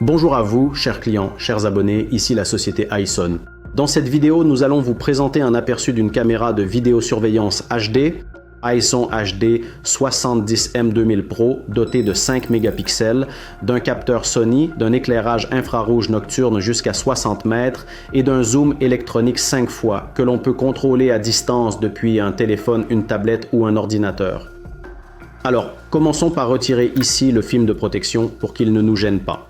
Bonjour à vous, chers clients, chers abonnés, ici la société iSon. Dans cette vidéo, nous allons vous présenter un aperçu d'une caméra de vidéosurveillance HD, iSon HD 70M2000 Pro, dotée de 5 mégapixels, d'un capteur Sony, d'un éclairage infrarouge nocturne jusqu'à 60 mètres et d'un zoom électronique 5 fois que l'on peut contrôler à distance depuis un téléphone, une tablette ou un ordinateur. Alors, commençons par retirer ici le film de protection pour qu'il ne nous gêne pas.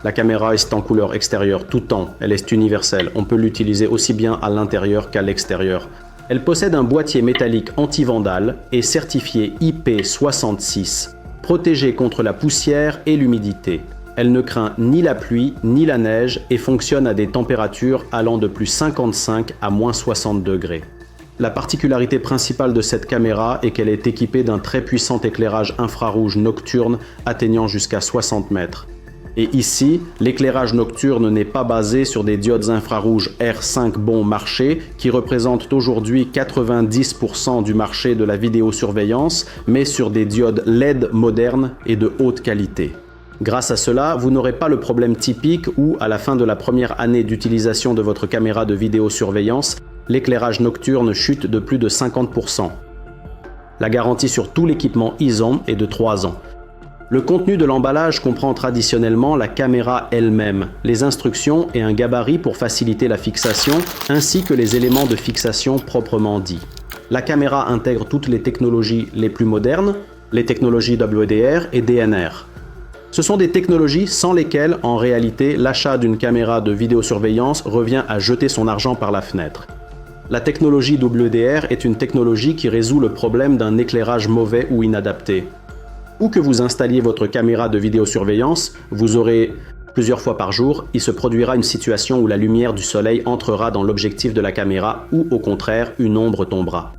La caméra est en couleur extérieure tout temps, elle est universelle, on peut l'utiliser aussi bien à l'intérieur qu'à l'extérieur. Elle possède un boîtier métallique anti-vandale et certifié IP66, protégé contre la poussière et l'humidité. Elle ne craint ni la pluie ni la neige et fonctionne à des températures allant de plus 55 à moins 60 degrés. La particularité principale de cette caméra est qu'elle est équipée d'un très puissant éclairage infrarouge nocturne atteignant jusqu'à 60 mètres. Et ici, l'éclairage nocturne n'est pas basé sur des diodes infrarouges R5 bon marché qui représentent aujourd'hui 90% du marché de la vidéosurveillance, mais sur des diodes LED modernes et de haute qualité. Grâce à cela, vous n'aurez pas le problème typique où, à la fin de la première année d'utilisation de votre caméra de vidéosurveillance, l'éclairage nocturne chute de plus de 50%. La garantie sur tout l'équipement iSon est de 3 ans. Le contenu de l'emballage comprend traditionnellement la caméra elle-même, les instructions et un gabarit pour faciliter la fixation, ainsi que les éléments de fixation proprement dits. La caméra intègre toutes les technologies les plus modernes, les technologies WDR et DNR. Ce sont des technologies sans lesquelles, en réalité, l'achat d'une caméra de vidéosurveillance revient à jeter son argent par la fenêtre. La technologie WDR est une technologie qui résout le problème d'un éclairage mauvais ou inadapté. Où que vous installiez votre caméra de vidéosurveillance, vous aurez, plusieurs fois par jour, il se produira une situation où la lumière du soleil entrera dans l'objectif de la caméra ou au contraire, une ombre tombera.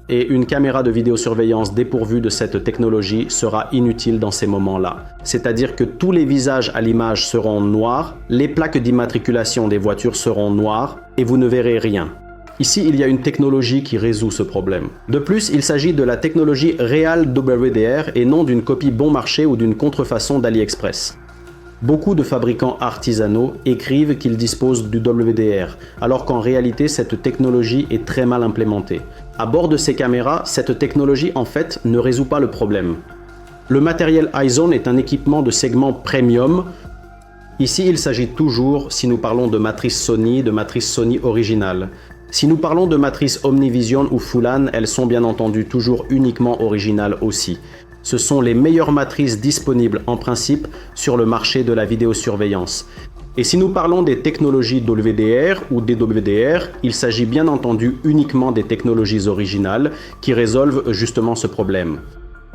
Et une caméra de vidéosurveillance dépourvue de cette technologie sera inutile dans ces moments-là. C'est-à-dire que tous les visages à l'image seront noirs, les plaques d'immatriculation des voitures seront noires et vous ne verrez rien. Ici, il y a une technologie qui résout ce problème. De plus, il s'agit de la technologie Real WDR et non d'une copie bon marché ou d'une contrefaçon d'AliExpress. Beaucoup de fabricants artisanaux écrivent qu'ils disposent du WDR, alors qu'en réalité, cette technologie est très mal implémentée. À bord de ces caméras, cette technologie, en fait, ne résout pas le problème. Le matériel iSon est un équipement de segment premium. Ici, il s'agit toujours, si nous parlons de matrice Sony originale. Si nous parlons de matrices Omnivision ou Fulan, elles sont bien entendu toujours uniquement originales aussi. Ce sont les meilleures matrices disponibles en principe sur le marché de la vidéosurveillance. Et si nous parlons des technologies WDR ou DWDR, il s'agit bien entendu uniquement des technologies originales qui résolvent justement ce problème.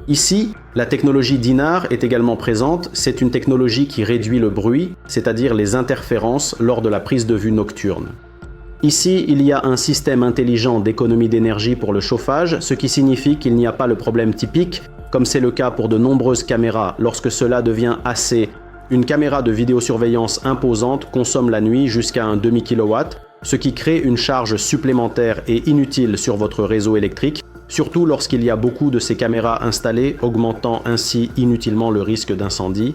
Ici, la technologie DINAR est également présente. C'est une technologie qui réduit le bruit, c'est-à-dire les interférences lors de la prise de vue nocturne. Ici, il y a un système intelligent d'économie d'énergie pour le chauffage, ce qui signifie qu'il n'y a pas le problème typique, comme c'est le cas pour de nombreuses caméras. Lorsque cela devient assez, une caméra de vidéosurveillance imposante consomme la nuit jusqu'à un demi-kilowatt, ce qui crée une charge supplémentaire et inutile sur votre réseau électrique, surtout lorsqu'il y a beaucoup de ces caméras installées, augmentant ainsi inutilement le risque d'incendie.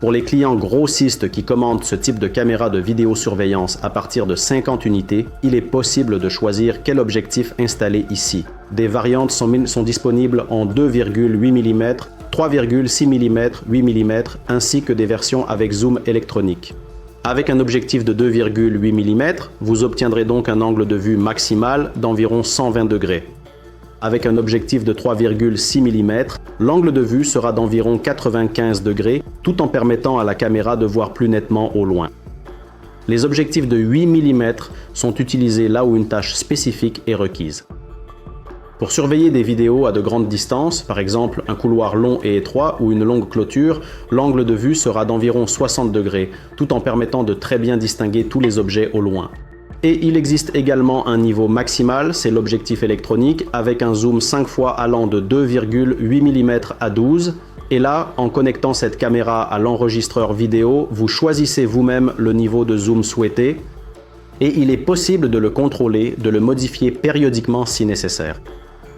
Pour les clients grossistes qui commandent ce type de caméra de vidéosurveillance à partir de 50 unités, il est possible de choisir quel objectif installer ici. Des variantes sont disponibles en 2,8 mm, 3,6 mm, 8 mm, ainsi que des versions avec zoom électronique. Avec un objectif de 2,8 mm, vous obtiendrez donc un angle de vue maximal d'environ 120 degrés. Avec un objectif de 3,6 mm, l'angle de vue sera d'environ 95 degrés, tout en permettant à la caméra de voir plus nettement au loin. Les objectifs de 8 mm sont utilisés là où une tâche spécifique est requise. Pour surveiller des vidéos à de grandes distances, par exemple un couloir long et étroit ou une longue clôture, l'angle de vue sera d'environ 60 degrés, tout en permettant de très bien distinguer tous les objets au loin. Et il existe également un niveau maximal, c'est l'objectif électronique, avec un zoom 5 fois allant de 2,8 mm à 12. Et là, en connectant cette caméra à l'enregistreur vidéo, vous choisissez vous-même le niveau de zoom souhaité. Et il est possible de le contrôler, de le modifier périodiquement si nécessaire.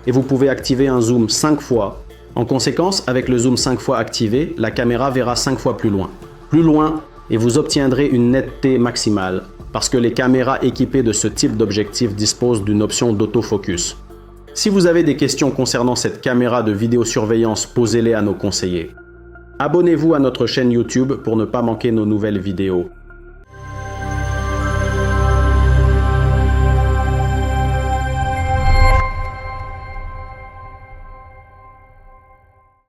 Et vous pouvez activer un zoom 5 fois, En conséquence, avec le zoom 5 fois activé, la caméra verra 5 fois plus loin. Plus loin, et vous obtiendrez une netteté maximale, parce que les caméras équipées de ce type d'objectif disposent d'une option d'autofocus. Si vous avez des questions concernant cette caméra de vidéosurveillance, posez-les à nos conseillers. Abonnez-vous à notre chaîne YouTube pour ne pas manquer nos nouvelles vidéos.